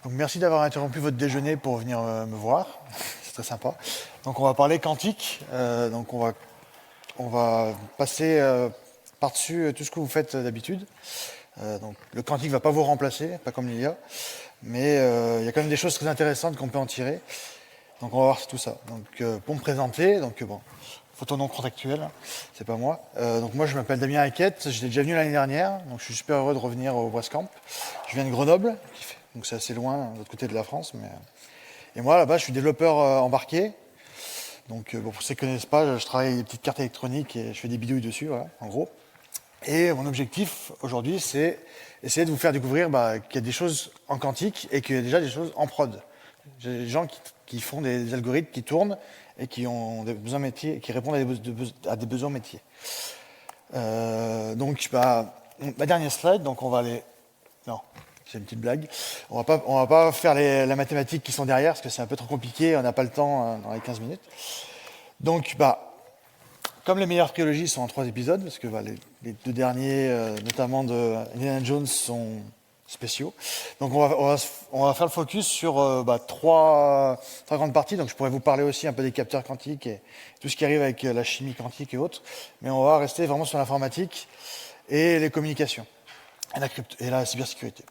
Donc merci d'avoir interrompu votre déjeuner pour venir me voir, c'est très sympa. Donc on va parler quantique, donc on va passer par-dessus tout ce que vous faites d'habitude. Donc le quantique ne va pas vous remplacer, pas comme l'IA, mais il y a quand même des choses très intéressantes qu'on peut en tirer. Donc on va voir tout ça. Donc pour me présenter, donc bon, photo non contractuelle, hein, c'est pas moi. Donc moi je m'appelle Damien Hackett, j'étais déjà venu l'année dernière, donc je suis super heureux de revenir au Brascamp. Je viens de Grenoble, donc c'est assez loin, de l'autre côté de la France. Et moi là-bas je suis développeur embarqué. Donc bon, pour ceux qui ne connaissent pas, je travaille avec des petites cartes électroniques et je fais des bidouilles dessus, voilà, en gros. Et mon objectif aujourd'hui, c'est essayer de vous faire découvrir qu'il y a des choses en quantique et qu'il y a déjà des choses en prod. J'ai des gens qui font des algorithmes qui tournent et qui ont des besoins métiers, qui répondent à des besoins métiers. Donc, ma dernière slide, donc on va aller. Non, c'est une petite blague. On va pas faire la mathématique qui sont derrière parce que c'est un peu trop compliqué. On n'a pas le temps dans les 15 minutes. Donc, comme les meilleures trilogies sont en 3 épisodes, parce que les 2 derniers, notamment de Indiana Jones, sont spéciaux. Donc on va faire le focus sur 3 grandes parties. Donc je pourrais vous parler aussi un peu des capteurs quantiques et tout ce qui arrive avec la chimie quantique et autres. Mais on va rester vraiment sur l'informatique et les communications et la cybersécurité.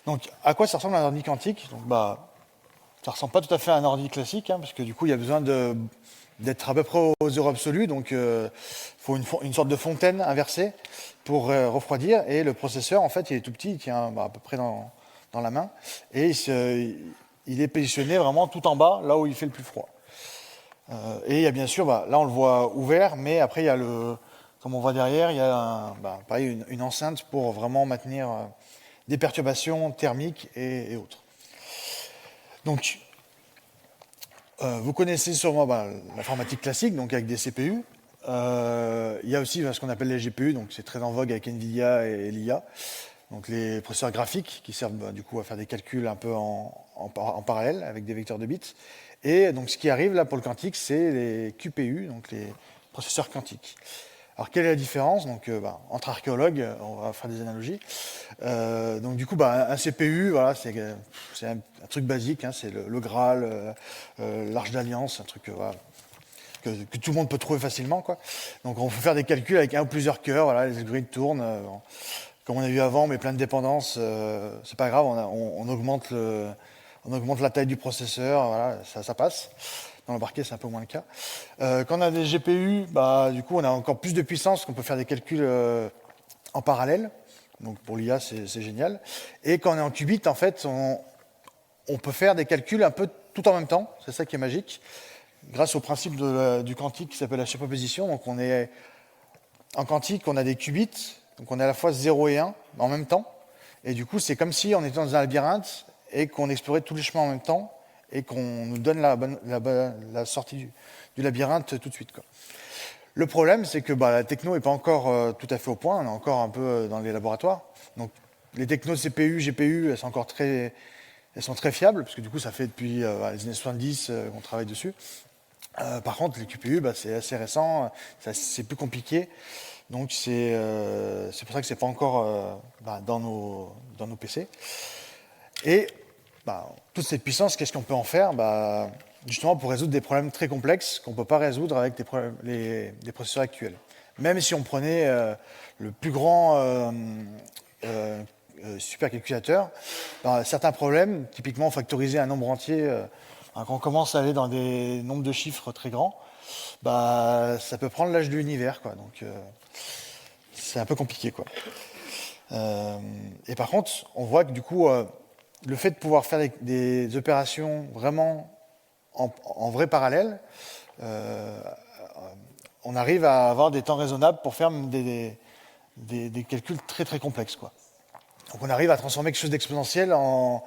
Donc à quoi ça ressemble un ordi quantique? Donc ça ressemble pas tout à fait à un ordi classique, hein, parce que du coup il y a besoin d'être à peu près aux zéros absolus, donc il faut une sorte de fontaine inversée pour refroidir, et le processeur, en fait, il est tout petit, il tient à peu près dans la main, et il est positionné vraiment tout en bas, là où il fait le plus froid. Et il y a bien sûr, là on le voit ouvert, mais après il y a comme on voit derrière, il y a pareil, une enceinte pour vraiment maintenir des perturbations thermiques et autres. Donc, vous connaissez sûrement l'informatique classique, donc avec des CPU. Il y a aussi ce qu'on appelle les GPU, donc c'est très en vogue avec NVIDIA et l'IA. Donc les processeurs graphiques qui servent du coup à faire des calculs un peu en parallèle avec des vecteurs de bits. Et donc ce qui arrive là pour le quantique, c'est les QPU, donc les processeurs quantiques. Alors quelle est la différence? Donc entre archéologues, on va faire des analogies. Donc du coup, un CPU, voilà, c'est un truc basique, hein, c'est le Graal, l'Arche d'Alliance, un truc voilà, que tout le monde peut trouver facilement, quoi. Donc on peut faire des calculs avec un ou plusieurs cœurs, voilà, les algorithmes tournent, comme on a vu avant, mais plein de dépendances, c'est pas grave, on augmente la taille du processeur, voilà, ça passe. Dans l'embarqué, c'est un peu moins le cas. Quand on a des GPU, du coup, on a encore plus de puissance, qu'on peut faire des calculs en parallèle. Donc pour l'IA, c'est génial. Et quand on est en qubit, en fait, on peut faire des calculs un peu tout en même temps. C'est ça qui est magique. Grâce au principe du quantique qui s'appelle la superposition. Donc en quantique, on a des qubits. Donc on est à la fois 0 et 1 en même temps. Et du coup, c'est comme si on était dans un labyrinthe et qu'on explorait tous les chemins en même temps et qu'on nous donne la sortie du labyrinthe tout de suite, quoi. Le problème, c'est que la techno n'est pas encore tout à fait au point, on est encore un peu dans les laboratoires. Donc les technos CPU, GPU, elles sont très fiables, parce que du coup ça fait depuis les années 70 qu'on travaille dessus. Par contre, les QPU, c'est assez récent, c'est plus compliqué. Donc c'est pour ça que c'est pas encore dans nos PC. Et toute cette puissance, qu'est-ce qu'on peut en faire? Justement pour résoudre des problèmes très complexes qu'on ne peut pas résoudre avec des processeurs actuels. Même si on prenait le plus grand supercalculateur, certains problèmes, typiquement factoriser un nombre entier, quand on commence à aller dans des nombres de chiffres très grands, ça peut prendre l'âge de l'univers, quoi. Donc c'est un peu compliqué, quoi. Et par contre, on voit que du coup, le fait de pouvoir faire des opérations vraiment en vrai parallèle, on arrive à avoir des temps raisonnables pour faire des calculs très très complexes, quoi. Donc on arrive à transformer quelque chose d'exponentiel en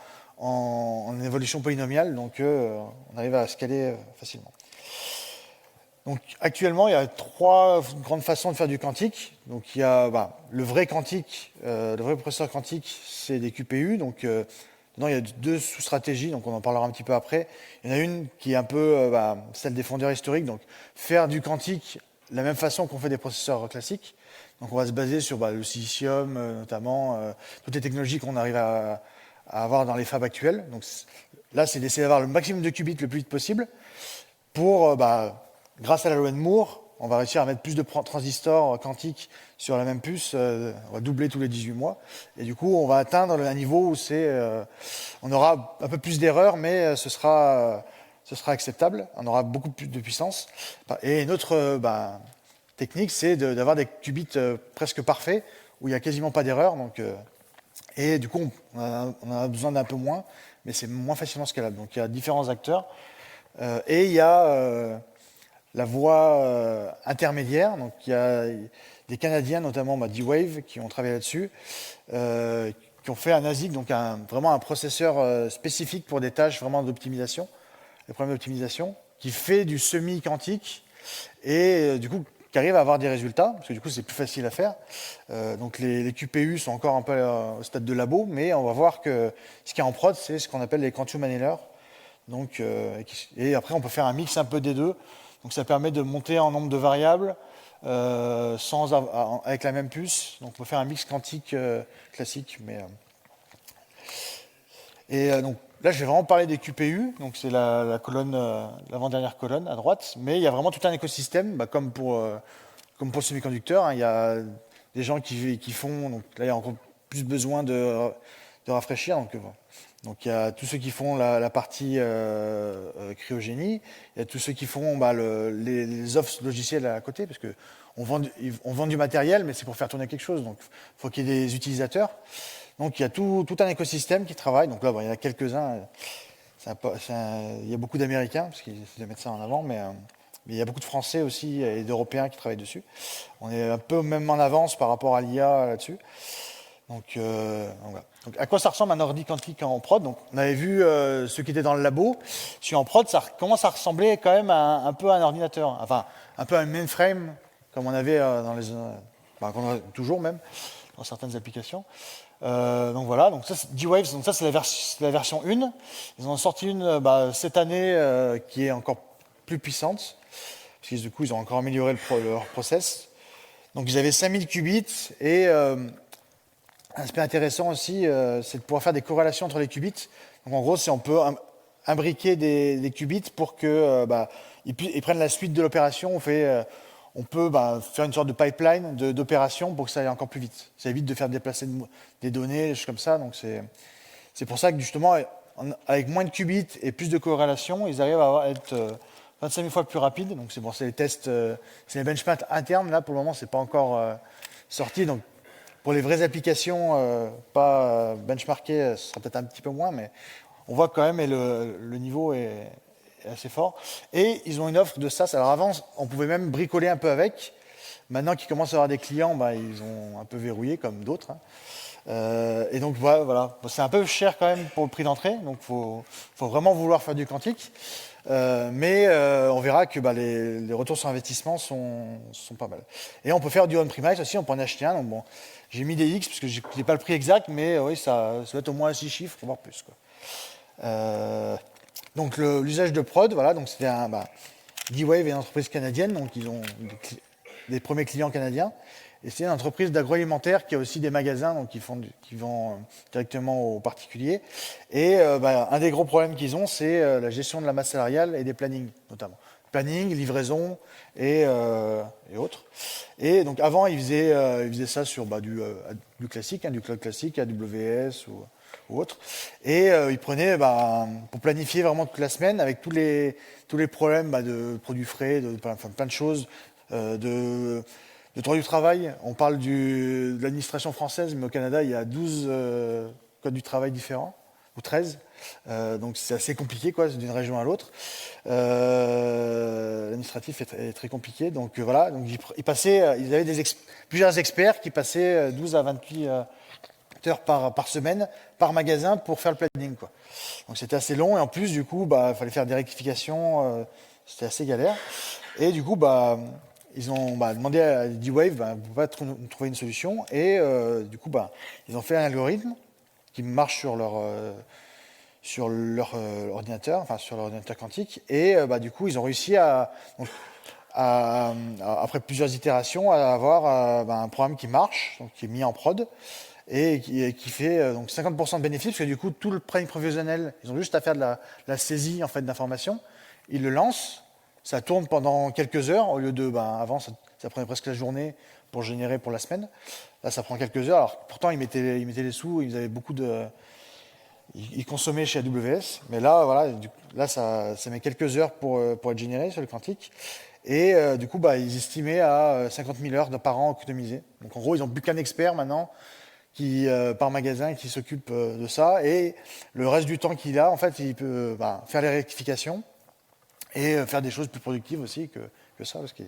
évolution polynomiale, donc on arrive à scaler facilement. Donc actuellement, il y a 3 grandes façons de faire du quantique. Donc il y a le vrai quantique, le vrai processeur quantique, c'est des QPU. Donc dedans, il y a 2 sous-stratégies, donc on en parlera un petit peu après. Il y en a une qui est un peu celle des fondeurs historiques, donc faire du quantique de la même façon qu'on fait des processeurs classiques. Donc on va se baser sur le silicium, notamment, toutes les technologies qu'on arrive à à avoir dans les fabs actuelles. Donc là, c'est d'essayer d'avoir le maximum de qubits le plus vite possible pour, grâce à la loi de Moore, on va réussir à mettre plus de transistors quantiques sur la même puce, on va doubler tous les 18 mois, et du coup, on va atteindre un niveau où on aura un peu plus d'erreurs, mais ce sera acceptable, on aura beaucoup plus de puissance. Et une autre technique, c'est d'avoir des qubits presque parfaits, où il n'y a quasiment pas d'erreur, et du coup, on a besoin d'un peu moins, mais c'est moins facilement scalable. Donc il y a différents acteurs, et il y a la voie intermédiaire. Donc il y a des Canadiens, notamment D-Wave, qui ont travaillé là-dessus, qui ont fait un ASIC, donc vraiment un processeur spécifique pour des tâches vraiment d'optimisation, des problèmes d'optimisation, qui fait du semi-quantique et du coup qui arrive à avoir des résultats, parce que du coup c'est plus facile à faire. Donc les QPU sont encore un peu au stade de labo, mais on va voir que ce qui est en prod, c'est ce qu'on appelle les quantum annulers. Donc, et après on peut faire un mix un peu des deux. Donc ça permet de monter en nombre de variables avec la même puce. Donc on peut faire un mix quantique classique. Donc là, je vais vraiment parler des QPU. Donc c'est la colonne, l'avant-dernière colonne à droite. Mais il y a vraiment tout un écosystème, comme pour le semi-conducteur. Il y a des gens qui font. Donc là, il y a encore plus besoin de rafraîchir. Donc il y a tous ceux qui font la partie cryogénie, il y a tous ceux qui font les offres logicielles à côté, parce qu'on vend du matériel, mais c'est pour faire tourner quelque chose, donc il faut qu'il y ait des utilisateurs. Donc il y a tout un écosystème qui travaille, donc là il y en a quelques-uns, il y a beaucoup d'Américains, parce qu'ils essaient de mettre ça en avant, mais il y a beaucoup de Français aussi et d'Européens qui travaillent dessus. On est un peu même en avance par rapport à l'IA là-dessus. Donc, voilà. Donc, à quoi ça ressemble un ordi quantique en prod? Donc, on avait vu ceux qui étaient dans le labo. Celui en prod, ça commence à ressembler quand même un peu à un ordinateur. Enfin, un peu à un mainframe, comme on avait qu'on a toujours même, dans certaines applications. Donc voilà, donc ça c'est D-Wave, donc ça c'est la version 1. Ils en ont sorti une cette année qui est encore plus puissante, parce que du coup ils ont encore amélioré leur process. Donc ils avaient 5000 qubits et un aspect intéressant aussi, c'est de pouvoir faire des corrélations entre les qubits. Donc en gros, on peut imbriquer des qubits pour que ils prennent la suite de l'opération. On peut faire une sorte de pipeline d'opérations pour que ça aille encore plus vite. Ça évite de faire déplacer des données, des choses comme ça. Donc c'est pour ça que justement, avec moins de qubits et plus de corrélations, ils arrivent à être 25 000 fois plus rapides. Donc c'est les tests, c'est les benchmarks internes. Là, pour le moment, c'est pas encore sorti. Donc pour les vraies applications, pas benchmarkées, ce sera peut-être un petit peu moins, mais on voit quand même, et le niveau est assez fort. Et ils ont une offre de SaaS. Alors avant, on pouvait même bricoler un peu avec. Maintenant qu'ils commencent à avoir des clients, ils ont un peu verrouillé, comme d'autres. Et donc voilà, c'est un peu cher quand même pour le prix d'entrée, donc il faut vraiment vouloir faire du quantique. Mais on verra que les retours sur investissement sont pas mal. Et on peut faire du on-premise aussi, on peut en acheter un. Donc bon, j'ai mis des X parce que je n'ai pas le prix exact, mais oui, ça doit être au moins 6 chiffres, voire plus, quoi. Donc l'usage de prod, voilà, donc c'était D-Wave est une entreprise canadienne, donc ils ont des premiers clients canadiens. Et c'est une entreprise d'agroalimentaire qui a aussi des magasins, donc qui vendent directement aux particuliers. Et un des gros problèmes qu'ils ont, c'est la gestion de la masse salariale et des plannings, notamment. Planning, livraison et autres. Et donc avant, ils faisaient ça sur du classique, du cloud classique, AWS ou autre. Et ils prenaient pour planifier vraiment toute la semaine avec tous les problèmes de produits frais, plein de choses, de droit du travail. On parle de l'administration française, mais au Canada, il y a 12 codes du travail différents, ou 13. Donc c'est assez compliqué, quoi, d'une région à l'autre. L'administratif est très compliqué. Donc voilà, donc ils avaient plusieurs experts qui passaient 12 à 28 heures par semaine, par magasin, pour faire le planning, quoi. Donc c'était assez long, et en plus, du coup, il fallait faire des rectifications, c'était assez galère. Et du coup, ils ont demandé à D-Wave pour trouver une solution, et du coup, ils ont fait un algorithme qui marche sur leur ordinateur, enfin sur leur ordinateur quantique, et du coup, ils ont réussi après plusieurs itérations, à avoir un programme qui marche, donc qui est mis en prod. et qui fait donc 50% de bénéfices, parce que du coup, tout le planning prévisionnel, ils ont juste à faire de la saisie en fait, d'informations. Ils le lancent, ça tourne pendant quelques heures, au lieu de, avant, ça prenait presque la journée pour générer pour la semaine. Là, ça prend quelques heures. Alors, pourtant, ils mettaient les sous, ils avaient beaucoup de... Ils consommaient chez AWS, mais là, voilà, là ça met quelques heures pour être généré sur le quantique. Et du coup, ils estimaient à 50 000 heures par an économisées. Donc en gros, ils n'ont plus qu'un expert maintenant par magasin qui s'occupe de ça. Et le reste du temps qu'il a, en fait, il peut faire les rectifications et faire des choses plus productives aussi que ça. Parce que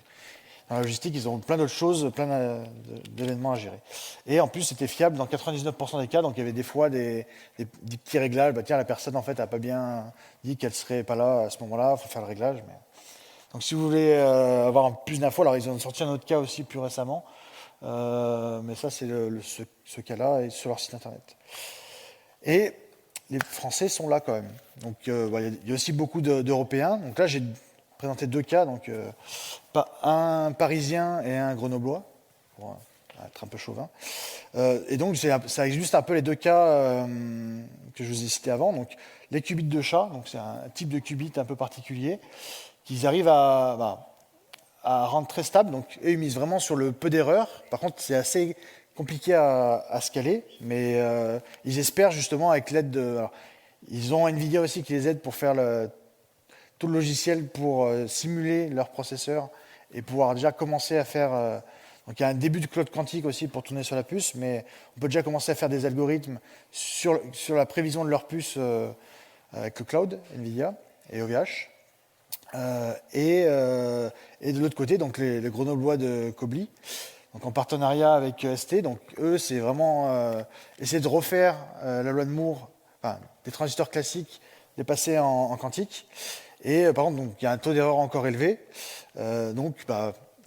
dans la logistique, ils ont plein d'autres choses, plein d'événements à gérer. Et en plus, c'était fiable dans 99% des cas. Donc il y avait des fois des petits réglages. Tiens, la personne, en fait, n'a pas bien dit qu'elle ne serait pas là à ce moment-là. Il faut faire le réglage. Donc si vous voulez avoir plus d'infos, alors ils ont sorti un autre cas aussi plus récemment, mais ça c'est ce cas-là et sur leur site internet. Et les Français sont là quand même. Donc il y a aussi beaucoup d'Européens. Donc là j'ai présenté 2 cas, donc un Parisien et un Grenoblois, pour être un peu chauvin. Et donc ça illustre un peu les 2 cas que je vous ai cités avant. Donc les qubits de chat, donc c'est un type de qubit un peu particulier qu'ils arrivent à rendre très stable. Donc, eux, ils misent vraiment sur le peu d'erreurs. Par contre, c'est assez compliqué à scaler, mais ils espèrent justement avec l'aide de... Alors, ils ont NVIDIA aussi qui les aide pour faire tout le logiciel pour simuler leur processeur et pouvoir déjà commencer à faire... donc, il y a un début de cloud quantique aussi pour tourner sur la puce, mais on peut déjà commencer à faire des algorithmes sur la prévision de leur puce avec le cloud, NVIDIA et OVH. Et de l'autre côté, donc les Grenoblois de Kobli, donc en partenariat avec ST. Donc eux, c'est vraiment essayer de refaire la loi de Moore, des transistors classiques dépassés en quantique. Et par contre, il y a un taux d'erreur encore élevé. Donc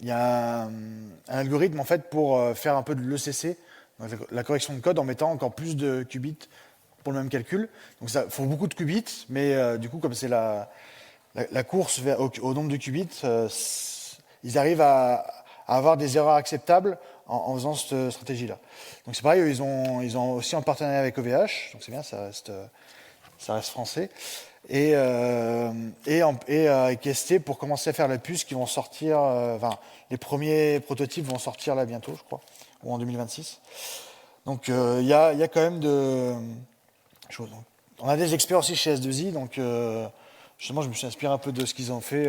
il y a un algorithme en fait pour faire un peu de l'ECC, la correction de code, en mettant encore plus de qubits pour le même calcul. Donc ça faut beaucoup de qubits, mais du coup, comme c'est la course au nombre de qubits, ils arrivent à avoir des erreurs acceptables en faisant cette stratégie-là. Donc c'est pareil, ils ont aussi en partenariat avec OVH, donc c'est bien, ça reste français, et avec ST pour commencer à faire la puce qui vont sortir, les premiers prototypes vont sortir là bientôt, je crois, ou en 2026. Donc il y a quand même de choses. On a des experts aussi chez S2I, donc justement, je me suis inspiré un peu de ce qu'ils ont fait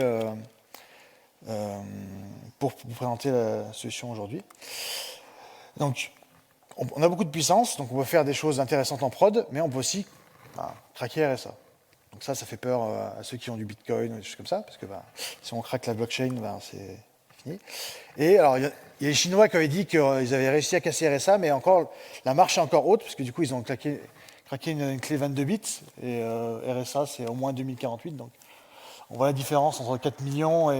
pour vous présenter la solution aujourd'hui. Donc, on a beaucoup de puissance, donc on peut faire des choses intéressantes en prod, mais on peut aussi craquer RSA. Donc ça fait peur à ceux qui ont du Bitcoin ou des choses comme ça, parce que si on craque la blockchain, c'est fini. Et alors, il y a les Chinois qui avaient dit qu'ils avaient réussi à casser RSA, mais encore, la marche est encore haute, parce que du coup, ils ont craqué une clé 22 bits, et RSA, c'est au moins 2048. Donc, on voit la différence entre 4 millions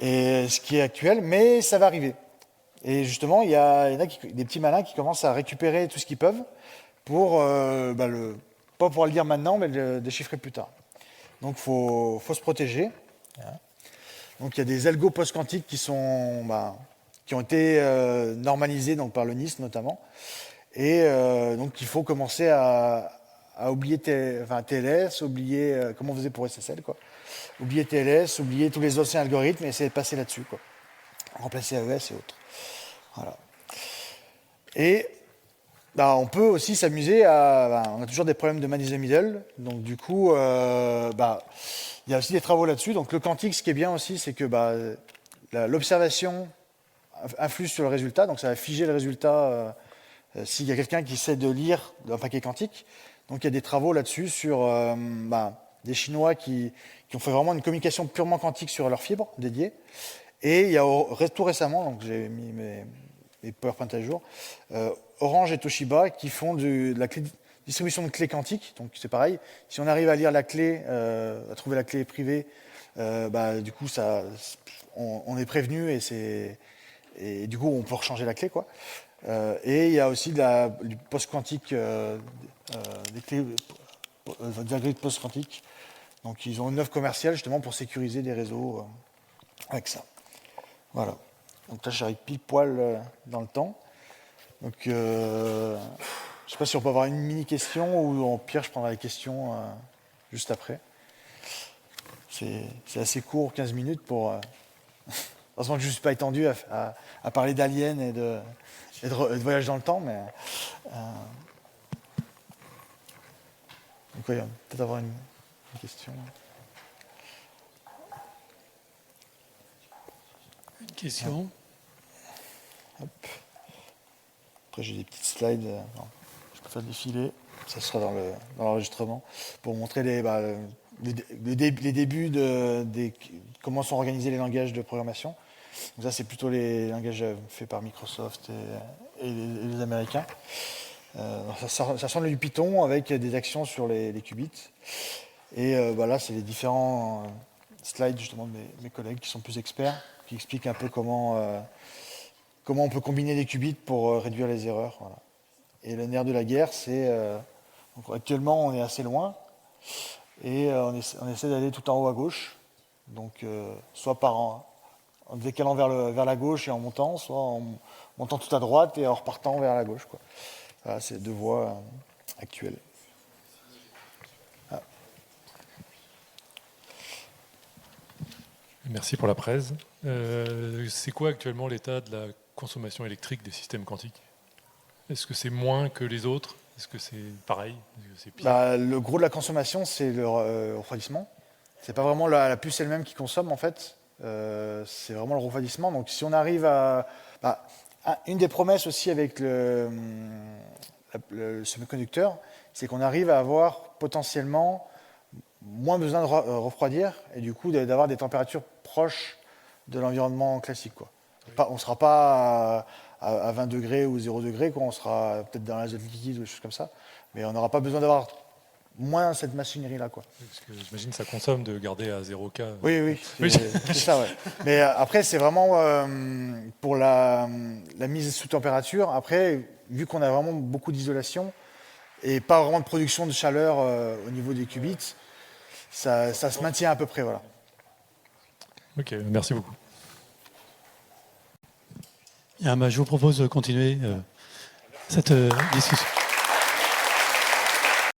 et ce qui est actuel, mais ça va arriver. Et justement, il y en a des petits malins qui commencent à récupérer tout ce qu'ils peuvent pour, pas pouvoir le dire maintenant, mais le déchiffrer plus tard. Donc, il faut se protéger. Donc, il y a des algos post-quantiques qui ont été normalisés donc, par le NIST notamment. Et donc, il faut commencer à oublier TLS, oublier comment on faisait pour SSL, quoi. Oublier TLS, oublier tous les anciens algorithmes et essayer de passer là-dessus, quoi. Remplacer AES et autres. Voilà. Et on peut aussi s'amuser on a toujours des problèmes de man in the middle, donc du coup, il y a aussi des travaux là-dessus. Donc le quantique, ce qui est bien aussi, c'est que l'observation influe sur le résultat, donc ça va figer le résultat s'il y a quelqu'un qui essaie de lire un paquet quantique. Donc il y a des travaux là-dessus sur des Chinois qui ont fait vraiment une communication purement quantique sur leurs fibres dédiées. Et il y a tout récemment, donc j'ai mis mes PowerPoint à jour, Orange et Toshiba qui font de la distribution de clés quantiques. Donc c'est pareil, si on arrive à lire la clé, à trouver la clé privée, du coup on est prévenu et du coup on peut rechanger la clé, quoi. Et il y a aussi du post-quantique, des clés d'algorithmes post-quantiques. Donc ils ont une offre commerciale justement pour sécuriser des réseaux avec ça. Voilà. Donc là j'arrive pile poil dans le temps. Donc, je ne sais pas si on peut avoir une mini-question ou en pire, je prendrai les questions juste après. C'est assez court, 15 minutes pour... heureusement que je ne suis pas étendu à parler d'aliens et de voyage dans le temps, mais... donc oui, on va peut-être avoir une question. Une question. Hop. Après, j'ai des petites slides. Non, je peux faire défiler. Ça sera dans l'enregistrement pour montrer les débuts comment sont organisés les langages de programmation. Donc ça, c'est plutôt les langages faits par Microsoft et les Américains. Ça ressemble du Python avec des actions sur les qubits. Et là, c'est les différents slides justement de mes collègues qui sont plus experts, qui expliquent un peu comment on peut combiner des qubits pour réduire les erreurs. Voilà. Et le nerf de la guerre, c'est... actuellement, on est assez loin, et on essaie d'aller tout en haut à gauche, donc soit en décalant vers la gauche et en montant, soit en montant tout à droite et en repartant vers la gauche, quoi. Voilà, c'est les deux voies actuelles. Ah. Merci pour la presse. C'est quoi actuellement l'état de la consommation électrique des systèmes quantiques? Est-ce que c'est moins que les autres? Est-ce que c'est pareil? Est-ce que c'est pire? Le gros de la consommation, c'est le refroidissement. C'est pas vraiment la puce elle-même qui consomme, en fait. C'est vraiment le refroidissement. Donc si on arrive une des promesses aussi avec le semi-conducteur, c'est qu'on arrive à avoir potentiellement moins besoin de refroidir et du coup d'avoir des températures proches de l'environnement classique, quoi. On ne sera pas à 20 degrés ou 0 degrés, quoi. On sera peut-être dans l'azote liquide ou des choses comme ça, mais on n'aura pas besoin d'avoir moins cette machinerie-là, quoi. Parce que j'imagine que ça consomme de garder à 0 K. Oui, c'est ça, ouais. Mais après, c'est vraiment pour la mise sous température. Après, vu qu'on a vraiment beaucoup d'isolation et pas vraiment de production de chaleur au niveau des qubits, ça se maintient à peu près, voilà. Ok, merci beaucoup. Je vous propose de continuer cette discussion.